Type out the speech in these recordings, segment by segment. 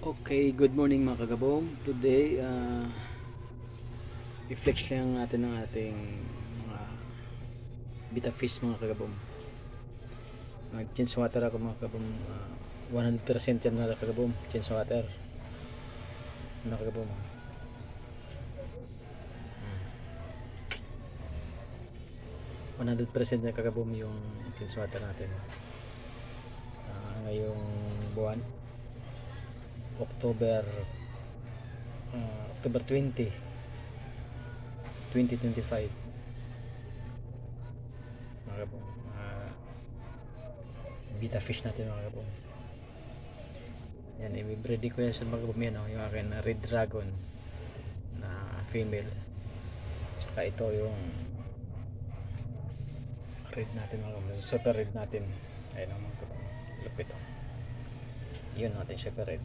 Okay, good morning mga kagabong. Today, i-flex lang natin ang ating mga beta fish mga kagabong. Nag-change water ako mga kagabong. 100% yan mga kagabong. Change water. Mga kagabong. 100% yan kagabong yung change water natin. Ngayong buwan. October 20 2025 mga kabong, beta fish natin mga kabong. Yan, i-breedy ko yan sa mga kabong yan, yung akin na red dragon na female, saka ito yung red natin mga kabong, super red natin. Ayun ang mga kabong, lupit o yun natin, super red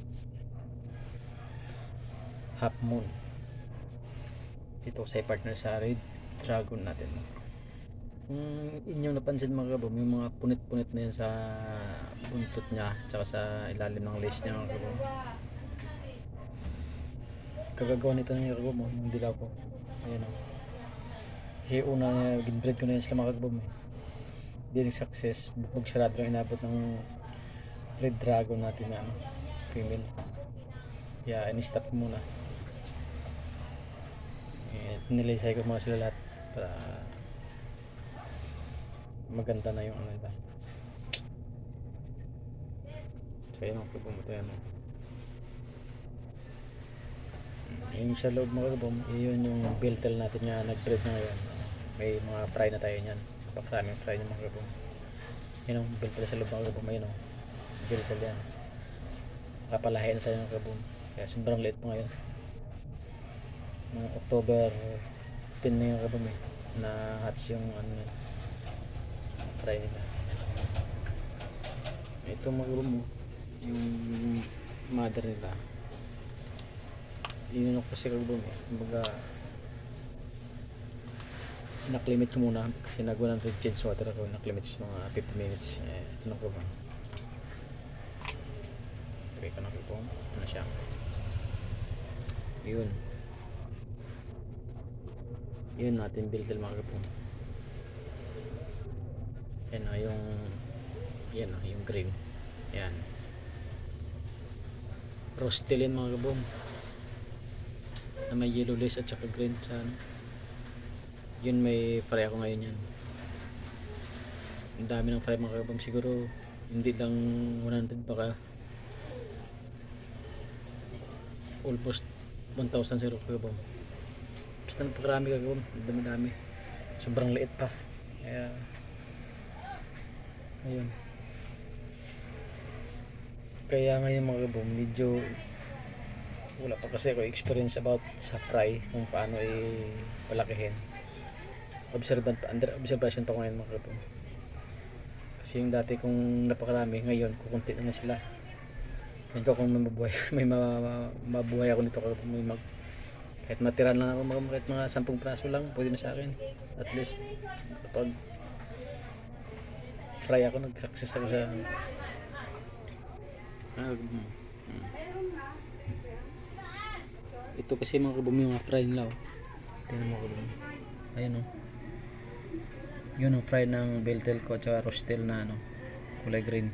half moon. Ito sa partner sa red dragon natin. Kung inyong napansin mga kabom, yung mga punit-punit na yan sa buntot niya tsaka sa ilalim ng lace niya mga kabom, kagagawa nito ng kabom yung dilaw ko. Ayan o, kasi una ginbreed ko na yan sila mga kabom hindi success, bukog sarado lang inabot ng red dragon natin na female. Kaya in-stop muna. Nilisay ko mga sila lahat para maganda na yung ano nila. So yun ang pupunta yan. Yung sa loob mga kabom, yun yung biltel natin nga nag-breed na ngayon. May mga fry na tayo nyan, napakaraming fry ng mga kabom. Yun ang biltel sa loob mga kabom. Ayun o, biltel yan, kapalahin na tayo ng kabom. Kaya sobrang liit po ngayon. Mga October 10 na yung kabom na hatch yung ano yun, fry nila. Ito mga kabom yung mother nila, inunok ko si kabom kumbaga naklimit ko muna kasi nag-100 change water ako, naklimit ko mga 50 minutes. Ito na kabom, okay ka na kabom, ito na siya. Yun natin biltel mga kabong. Yan o yung green, yan rostelin mga kabong na may yellow lace at saka green sa ano. Yun may fry ako ngayon yan. Ang dami ng fry mga kabong, siguro hindi lang 100, baka almost 1,000 zero kabong. Basta napakarami kabong, dami-dami, sobrang liit pa. Kaya ayun, kaya ngayon mga kabong medyo wala pa kasi ako experience about sa fry kung paano palakihin. Under observation pa ko ngayon mga kabong, kasi yung dati kong napakarami, ngayon kukunti na sila. Ngayon ko kung may mabuhay ako nito, kahit matiran lang ako, kahit mga 10 praso lang pwede na sa akin. At least kapag fry ako, nag-success ako sa ito kasi mga kabom yung fry nila o. Tingnan mo kabom, ayun o, yun ang fry ng biltel ko at rostel na kulay green.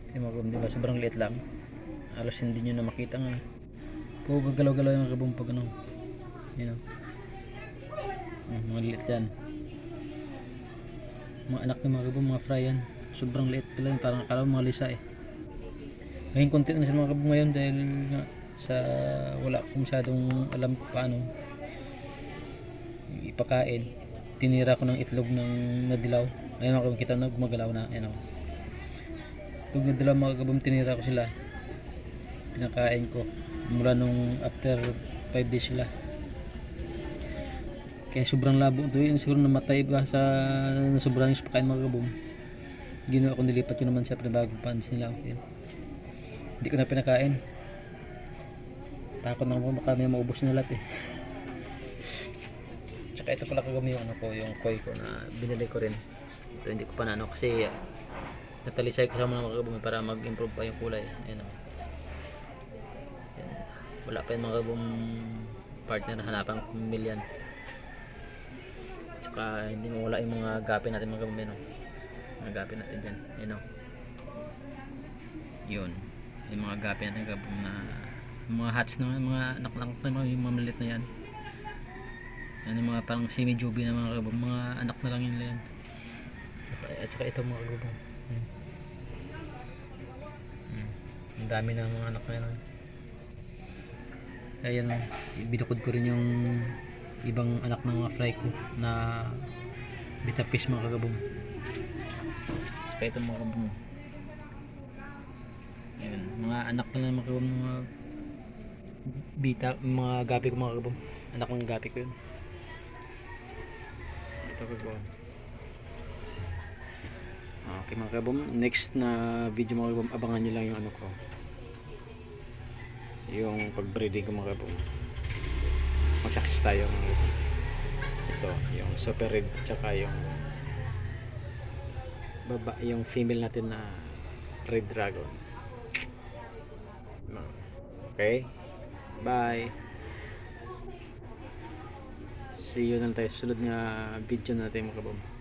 Tingnan mo kabom, diba sobrang liit lang, halos hindi nyo na makita nga. Puro gagalaw-galaw yung kabom pag yun o, mga liit yan. Mga anak ng mga kabong, mga fry yan, sobrang liit pala, parang akala mga lisa Ngayon konti na sa mga kabong ngayon dahil nga sa wala akong masyadong alam kung paano ipakain. Tinira ko ng itlog ng nadilaw. Ayun ako, kita na gumagalaw na. Itlog nadilaw mga kabong, tinira ko sila, pinakain ko mula nung after 5 days sila. Kaya sobrang labo ito yun, siguro namatay ba sa sobrang yung pakain mga kabong. Ginawa ko, nilipat ko naman sa pinabagong pans nila. Hindi ko na pinakain, takot na ako baka may maubos na lahat Tsaka ito pala kagami yung yung koi ko na binili ko rin. Ito hindi ko pa kasi natalisay ko sa mga kabong para mag-improve pa yung kulay. Wala pa yung mga kabum partner na hanapan ng million. Tsaka hindi mo wala yung mga gapi natin mga kabum, no? Mga gapi natin dyan, yun o. Yun, yung mga gapi natin kabum na mga hats na mga anak-anak na yung mga maliit na yan. Yan yung mga parang semi-jubi na mga kabum, mga anak na lang yun yan. At saka ito mga kabum. Ang dami na mga anak na yan. Ayan, binukod ko rin yung ibang anak ng mga fry ko na betta fish mga kagabong. Saka ito mga kagabong. Ayan, mga anak na mga kagabong, mga bita, mga gapi ko mga kagabong. Anak ng gapi ko yun. Ito kagabong. Okay mga kagabong, next na video mga kagabong, abangan nyo lang yung ano ko, yung pag-breeding ko mga kabong. Mag-success tayo mga kabong. Ito, yung super red tsaka yung yung female natin na red dragon. Okay? Bye! See you na tayo sunod nga video natin mga kabong.